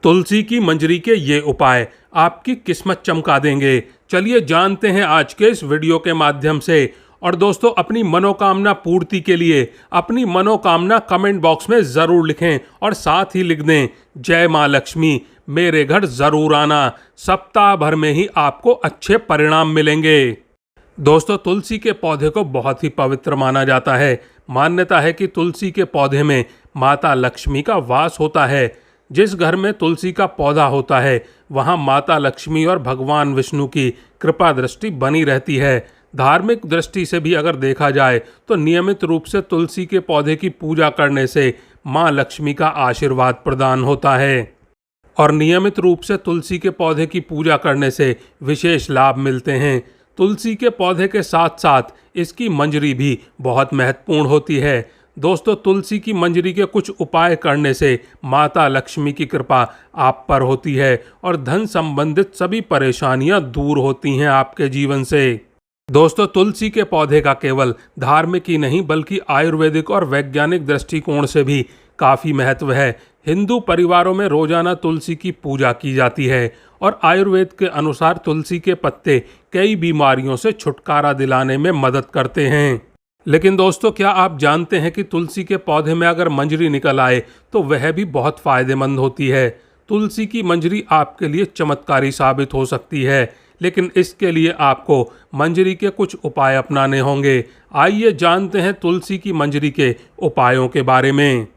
तुलसी की मंजरी के ये उपाय आपकी किस्मत चमका देंगे। चलिए जानते हैं आज के इस वीडियो के माध्यम से। और दोस्तों, अपनी मनोकामना पूर्ति के लिए अपनी मनोकामना कमेंट बॉक्स में ज़रूर लिखें और साथ ही लिख दें, जय माँ लक्ष्मी, मेरे घर ज़रूर आना। सप्ताह भर में ही आपको अच्छे परिणाम मिलेंगे। दोस्तों, तुलसी के पौधे को बहुत ही पवित्र माना जाता है। मान्यता है कि तुलसी के पौधे में माता लक्ष्मी का वास होता है। जिस घर में तुलसी का पौधा होता है वहाँ माता लक्ष्मी और भगवान विष्णु की कृपा दृष्टि बनी रहती है। धार्मिक दृष्टि से भी अगर देखा जाए तो नियमित रूप से तुलसी के पौधे की पूजा करने से माँ लक्ष्मी का आशीर्वाद प्रदान होता है और नियमित रूप से तुलसी के पौधे की पूजा करने से विशेष लाभ मिलते हैं। तुलसी के पौधे के साथ साथ इसकी मंजरी भी बहुत महत्वपूर्ण होती है। दोस्तों, तुलसी की मंजरी के कुछ उपाय करने से माता लक्ष्मी की कृपा आप पर होती है और धन संबंधित सभी परेशानियां दूर होती हैं आपके जीवन से। दोस्तों, तुलसी के पौधे का केवल धार्मिक ही नहीं बल्कि आयुर्वेदिक और वैज्ञानिक दृष्टिकोण से भी काफ़ी महत्व है। हिंदू परिवारों में रोजाना तुलसी की पूजा की जाती है और आयुर्वेद के अनुसार तुलसी के पत्ते कई बीमारियों से छुटकारा दिलाने में मदद करते हैं। लेकिन दोस्तों, क्या आप जानते हैं कि तुलसी के पौधे में अगर मंजरी निकल आए तो वह भी बहुत फायदेमंद होती है। तुलसी की मंजरी आपके लिए चमत्कारी साबित हो सकती है, लेकिन इसके लिए आपको मंजरी के कुछ उपाय अपनाने होंगे। आइए जानते हैं तुलसी की मंजरी के उपायों के बारे में।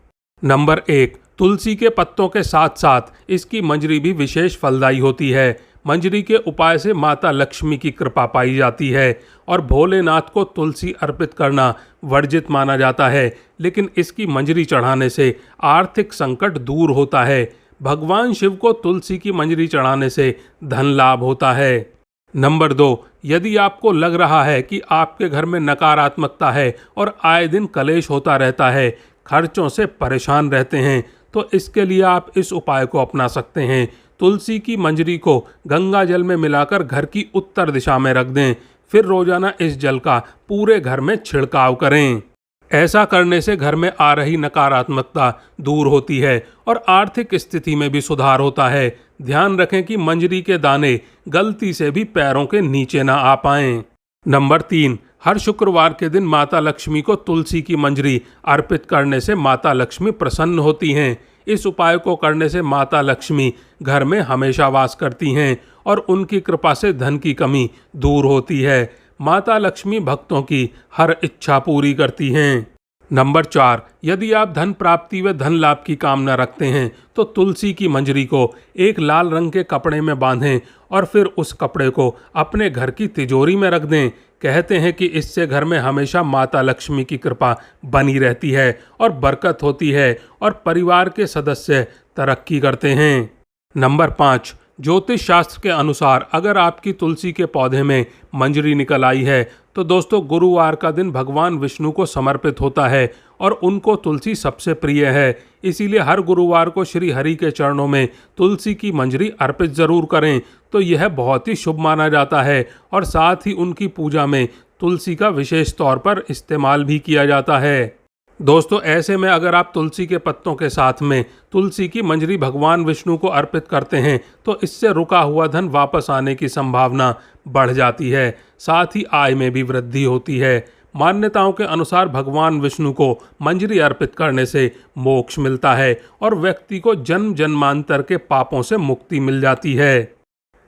नंबर 1, तुलसी के पत्तों के साथ साथ इसकी मंजरी भी विशेष फलदायी होती है। मंजरी के उपाय से माता लक्ष्मी की कृपा पाई जाती है और भोलेनाथ को तुलसी अर्पित करना वर्जित माना जाता है, लेकिन इसकी मंजरी चढ़ाने से आर्थिक संकट दूर होता है। भगवान शिव को तुलसी की मंजरी चढ़ाने से धन लाभ होता है। नंबर 2, यदि आपको लग रहा है कि आपके घर में नकारात्मकता है और आए दिन कलेश होता रहता है, खर्चों से परेशान रहते हैं, तो इसके लिए आप इस उपाय को अपना सकते हैं। तुलसी की मंजरी को गंगा जल में मिलाकर घर की उत्तर दिशा में रख दें, फिर रोजाना इस जल का पूरे घर में छिड़काव करें। ऐसा करने से घर में आ रही नकारात्मकता दूर होती है और आर्थिक स्थिति में भी सुधार होता है। ध्यान रखें कि मंजरी के दाने गलती से भी पैरों के नीचे ना आ पाएं। नंबर 3, हर शुक्रवार के दिन माता लक्ष्मी को तुलसी की मंजरी अर्पित करने से माता लक्ष्मी प्रसन्न होती हैं। इस उपाय को करने से माता लक्ष्मी घर में हमेशा वास करती हैं और उनकी कृपा से धन की कमी दूर होती है। माता लक्ष्मी भक्तों की हर इच्छा पूरी करती हैं। नंबर 4, यदि आप धन प्राप्ति व धन लाभ की कामना रखते हैं तो तुलसी की मंजरी को एक लाल रंग के कपड़े में बांधें और फिर उस कपड़े को अपने घर की तिजोरी में रख दें। कहते हैं कि इससे घर में हमेशा माता लक्ष्मी की कृपा बनी रहती है और बरकत होती है और परिवार के सदस्य तरक्की करते हैं। नंबर 5, ज्योतिष शास्त्र के अनुसार अगर आपकी तुलसी के पौधे में मंजरी निकल आई है तो दोस्तों, गुरुवार का दिन भगवान विष्णु को समर्पित होता है और उनको तुलसी सबसे प्रिय है। इसीलिए हर गुरुवार को श्री हरि के चरणों में तुलसी की मंजरी अर्पित जरूर करें, तो यह बहुत ही शुभ माना जाता है और साथ ही उनकी पूजा में तुलसी का विशेष तौर पर इस्तेमाल भी किया जाता है। दोस्तों, ऐसे में अगर आप तुलसी के पत्तों के साथ में तुलसी की मंजरी भगवान विष्णु को अर्पित करते हैं तो इससे रुका हुआ धन वापस आने की संभावना बढ़ जाती है। साथ ही आय में भी वृद्धि होती है। मान्यताओं के अनुसार भगवान विष्णु को मंजरी अर्पित करने से मोक्ष मिलता है और व्यक्ति को जन्म जन्मांतर के पापों से मुक्ति मिल जाती है।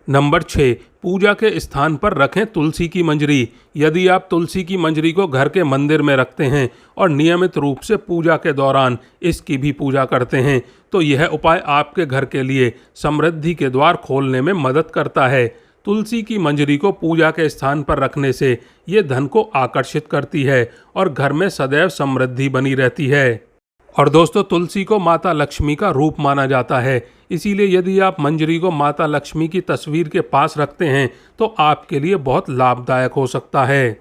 नंबर 6, पूजा के स्थान पर रखें तुलसी की मंजरी। यदि आप तुलसी की मंजरी को घर के मंदिर में रखते हैं और नियमित रूप से पूजा के दौरान इसकी भी पूजा करते हैं तो यह उपाय आपके घर के लिए समृद्धि के द्वार खोलने में मदद करता है। तुलसी की मंजरी को पूजा के स्थान पर रखने से ये धन को आकर्षित करती है और घर में सदैव समृद्धि बनी रहती है। और दोस्तों, तुलसी को माता लक्ष्मी का रूप माना जाता है, इसीलिए यदि आप मंजरी को माता लक्ष्मी की तस्वीर के पास रखते हैं तो आपके लिए बहुत लाभदायक हो सकता है।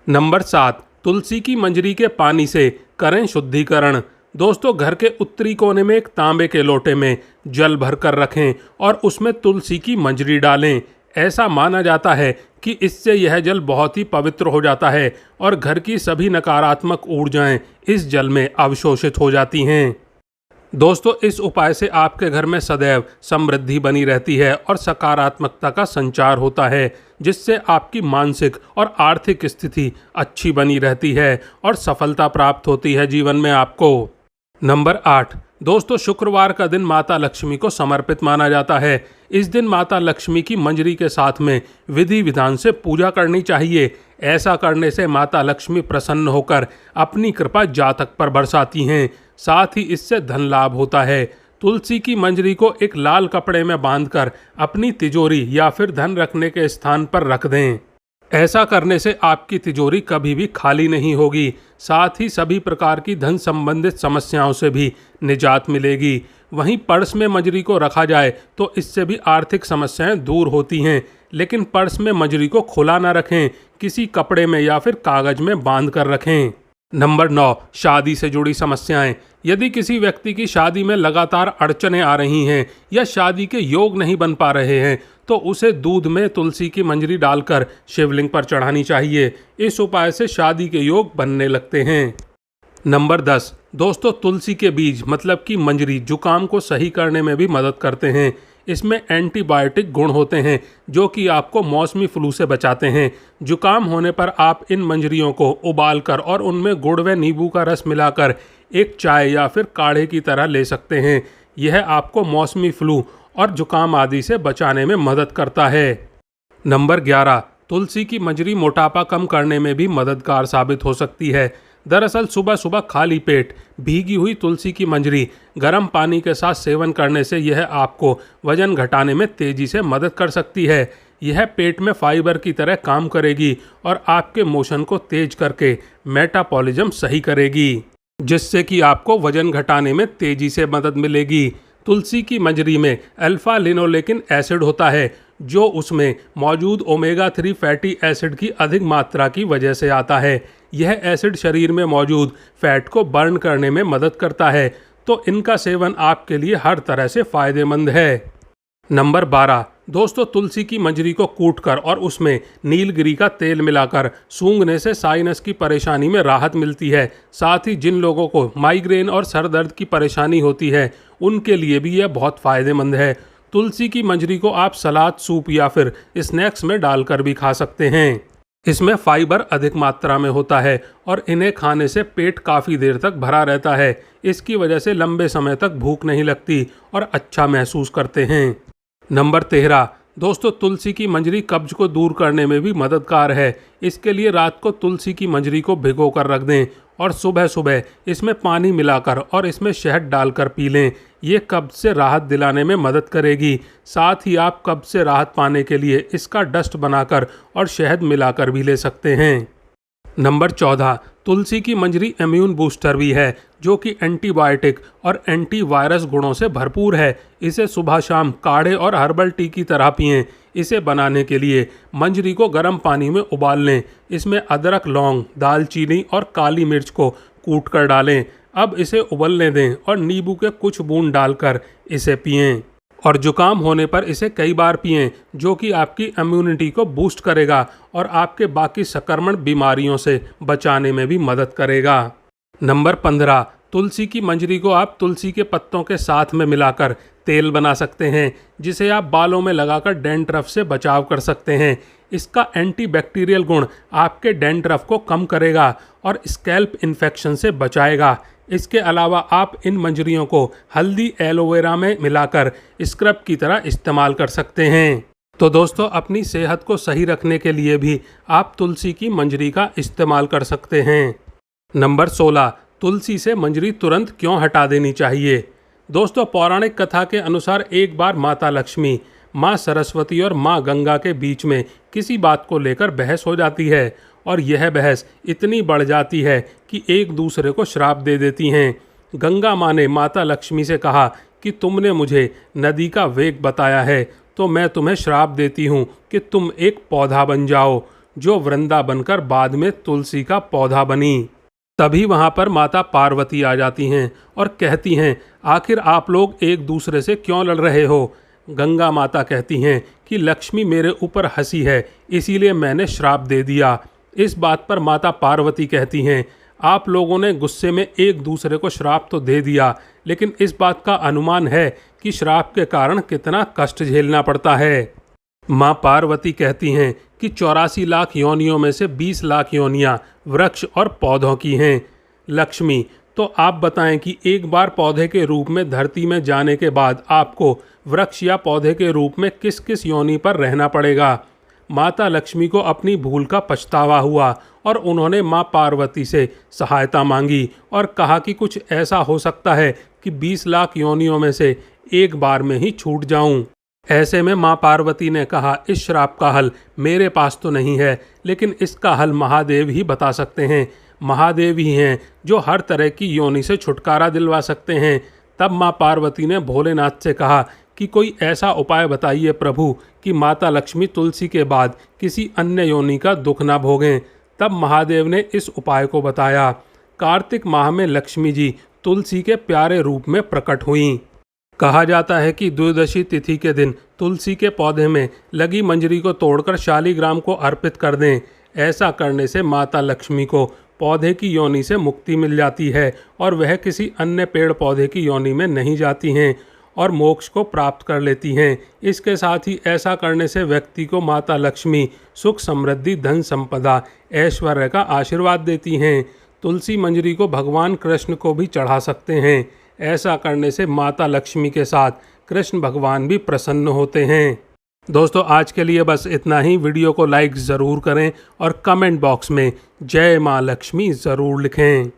नंबर 7, तुलसी की मंजरी के पानी से करें शुद्धिकरण। दोस्तों, घर के उत्तरी कोने में एक तांबे के लोटे में जल भरकर रखें और उसमें तुलसी की मंजरी डालें। ऐसा माना जाता है कि इससे यह जल बहुत ही पवित्र हो जाता है और घर की सभी नकारात्मक ऊर्जाएं इस जल में अवशोषित हो जाती हैं। दोस्तों, इस उपाय से आपके घर में सदैव समृद्धि बनी रहती है और सकारात्मकता का संचार होता है, जिससे आपकी मानसिक और आर्थिक स्थिति अच्छी बनी रहती है और सफलता प्राप्त होती है जीवन में आपको। नंबर 8, दोस्तों, शुक्रवार का दिन माता लक्ष्मी को समर्पित माना जाता है। इस दिन माता लक्ष्मी की मंजरी के साथ में विधि विधान से पूजा करनी चाहिए। ऐसा करने से माता लक्ष्मी प्रसन्न होकर अपनी कृपा जातक पर बरसाती हैं। साथ ही इससे धन लाभ होता है। तुलसी की मंजरी को एक लाल कपड़े में बांधकर अपनी तिजोरी या फिर धन रखने के स्थान पर रख दें। ऐसा करने से आपकी तिजोरी कभी भी खाली नहीं होगी। साथ ही सभी प्रकार की धन संबंधित समस्याओं से भी निजात मिलेगी। वहीं पर्स में मंजरी को रखा जाए तो इससे भी आर्थिक समस्याएं दूर होती हैं, लेकिन पर्स में मंजरी को खुला ना रखें, किसी कपड़े में या फिर कागज में बांध कर रखें। नंबर 9, शादी से जुड़ी समस्याएं। यदि किसी व्यक्ति की शादी में लगातार अड़चनें आ रही हैं या शादी के योग नहीं बन पा रहे हैं, तो उसे दूध में तुलसी की मंजरी डालकर शिवलिंग पर चढ़ानी चाहिए। इस उपाय से शादी के योग बनने लगते हैं। नंबर 10, दोस्तों, तुलसी के बीज मतलब कि मंजरी जुकाम को सही करने में भी मदद करते हैं। इसमें एंटीबायोटिक गुण होते हैं जो कि आपको मौसमी फ्लू से बचाते हैं। जुकाम होने पर आप इन मंजरियों को उबालकर और उनमें गुड़ व नींबू का रस मिलाकर एक चाय या फिर काढ़े की तरह ले सकते हैं। यह आपको मौसमी फ्लू और जुकाम आदि से बचाने में मदद करता है। नंबर 11, तुलसी की मंजरी मोटापा कम करने में भी मददगार साबित हो सकती है। दरअसल सुबह सुबह खाली पेट भीगी हुई तुलसी की मंजरी गर्म पानी के साथ सेवन करने से यह आपको वजन घटाने में तेजी से मदद कर सकती है। यह पेट में फाइबर की तरह काम करेगी और आपके मोशन को तेज करके मेटाबॉलिज्म सही करेगी, जिससे कि आपको वजन घटाने में तेजी से मदद मिलेगी। तुलसी की मंजरी में अल्फा लिनोलेकिन एसिड होता है, जो उसमें मौजूद ओमेगा 3 फैटी एसिड की अधिक मात्रा की वजह से आता है। यह एसिड शरीर में मौजूद फैट को बर्न करने में मदद करता है, तो इनका सेवन आपके लिए हर तरह से फायदेमंद है। नंबर 12, दोस्तों, तुलसी की मंजरी को कूटकर और उसमें नीलगिरी का तेल मिलाकर सूंघने से साइनस की परेशानी में राहत मिलती है। साथ ही जिन लोगों को माइग्रेन और सर दर्द की परेशानी होती है, उनके लिए भी यह बहुत फायदेमंद है। तुलसी की मंजरी को आप सलाद, सूप या फिर स्नैक्स में डालकर भी खा सकते हैं। इसमें फाइबर अधिक मात्रा में होता है और इन्हें खाने से पेट काफ़ी देर तक भरा रहता है। इसकी वजह से लंबे समय तक भूख नहीं लगती और अच्छा महसूस करते हैं। नंबर 13, दोस्तों, तुलसी की मंजरी कब्ज को दूर करने में भी मददगार है। इसके लिए रात को तुलसी की मंजरी को भिगो कर रख दें और सुबह सुबह इसमें पानी मिलाकर और इसमें शहद डालकर पी लें। ये कब्ज से राहत दिलाने में मदद करेगी। साथ ही आप कब्ज से राहत पाने के लिए इसका डस्ट बनाकर और शहद मिलाकर भी ले सकते हैं। नंबर 14, तुलसी की मंजरी इम्यून बूस्टर भी है, जो कि एंटीबायोटिक और एंटीवायरस गुणों से भरपूर है। इसे सुबह शाम काढ़े और हर्बल टी की तरह पिएं। इसे बनाने के लिए मंजरी को गर्म पानी में उबाल लें। इसमें अदरक, लौंग, दालचीनी और काली मिर्च को कूट कर डालें। अब इसे उबलने दें और नींबू के कुछ बूंद डालकर इसे पिएं और जुकाम होने पर इसे कई बार पिएं, जो कि आपकी इम्यूनिटी को बूस्ट करेगा और आपके बाकी संक्रमण बीमारियों से बचाने में भी मदद करेगा। नंबर 15, तुलसी की मंजरी को आप तुलसी के पत्तों के साथ में मिलाकर तेल बना सकते हैं, जिसे आप बालों में लगाकर डैंड्रफ से बचाव कर सकते हैं। इसका एंटीबैक्टीरियल गुण आपके डैंड्रफ को कम करेगा और स्कैल्प इन्फेक्शन से बचाएगा। इसके अलावा आप इन मंजरियों को हल्दी, एलोवेरा में मिलाकर स्क्रब की तरह इस्तेमाल कर सकते हैं। तो दोस्तों, अपनी सेहत को सही रखने के लिए भी आप तुलसी की मंजरी का इस्तेमाल कर सकते हैं। नंबर 16, तुलसी से मंजरी तुरंत क्यों हटा देनी चाहिए। दोस्तों, पौराणिक कथा के अनुसार एक बार माता लक्ष्मी, माँ सरस्वती और माँ गंगा के बीच में किसी बात को लेकर बहस हो जाती है और यह बहस इतनी बढ़ जाती है कि एक दूसरे को श्राप दे देती हैं। गंगा माँ ने माता लक्ष्मी से कहा कि तुमने मुझे नदी का वेग बताया है, तो मैं तुम्हें श्राप देती हूँ कि तुम एक पौधा बन जाओ, जो वृंदा बनकर बाद में तुलसी का पौधा बनी। तभी वहाँ पर माता पार्वती आ जाती हैं और कहती हैं, आखिर आप लोग एक दूसरे से क्यों लड़ रहे हो। गंगा माता कहती हैं कि लक्ष्मी मेरे ऊपर हंसी है, इसीलिए मैंने श्राप दे दिया। इस बात पर माता पार्वती कहती हैं, आप लोगों ने गुस्से में एक दूसरे को श्राप तो दे दिया, लेकिन इस बात का अनुमान है कि श्राप के कारण कितना कष्ट झेलना पड़ता है। माँ पार्वती कहती हैं कि 84 लाख योनियों में से 20 लाख योनियाँ वृक्ष और पौधों की हैं। लक्ष्मी, तो आप बताएं कि एक बार पौधे के रूप में धरती में जाने के बाद आपको वृक्ष या पौधे के रूप में किस किस योनि पर रहना पड़ेगा। माता लक्ष्मी को अपनी भूल का पछतावा हुआ और उन्होंने माँ पार्वती से सहायता मांगी और कहा कि कुछ ऐसा हो सकता है कि 20 लाख योनियों में से एक बार में ही छूट जाऊं। ऐसे में माँ पार्वती ने कहा, इस श्राप का हल मेरे पास तो नहीं है, लेकिन इसका हल महादेव ही बता सकते हैं। महादेव ही हैं जो हर तरह की योनि से छुटकारा दिलवा सकते हैं। तब माँ पार्वती ने भोलेनाथ से कहा कि कोई ऐसा उपाय बताइए प्रभु कि माता लक्ष्मी तुलसी के बाद किसी अन्य योनि का दुख न भोगें। तब महादेव ने इस उपाय को बताया। कार्तिक माह में लक्ष्मी जी तुलसी के प्यारे रूप में प्रकट हुईं। कहा जाता है कि द्वादशी तिथि के दिन तुलसी के पौधे में लगी मंजरी को तोड़कर शालिग्राम को अर्पित कर दें। ऐसा करने से माता लक्ष्मी को पौधे की योनि से मुक्ति मिल जाती है और वह किसी अन्य पेड़ पौधे की योनि में नहीं जाती हैं और मोक्ष को प्राप्त कर लेती हैं। इसके साथ ही ऐसा करने से व्यक्ति को माता लक्ष्मी सुख समृद्धि धन संपदा ऐश्वर्य का आशीर्वाद देती हैं। तुलसी मंजरी को भगवान कृष्ण को भी चढ़ा सकते हैं। ऐसा करने से माता लक्ष्मी के साथ कृष्ण भगवान भी प्रसन्न होते हैं। दोस्तों, आज के लिए बस इतना ही। वीडियो को लाइक ज़रूर करें और कमेंट बॉक्स में जय माँ लक्ष्मी ज़रूर लिखें।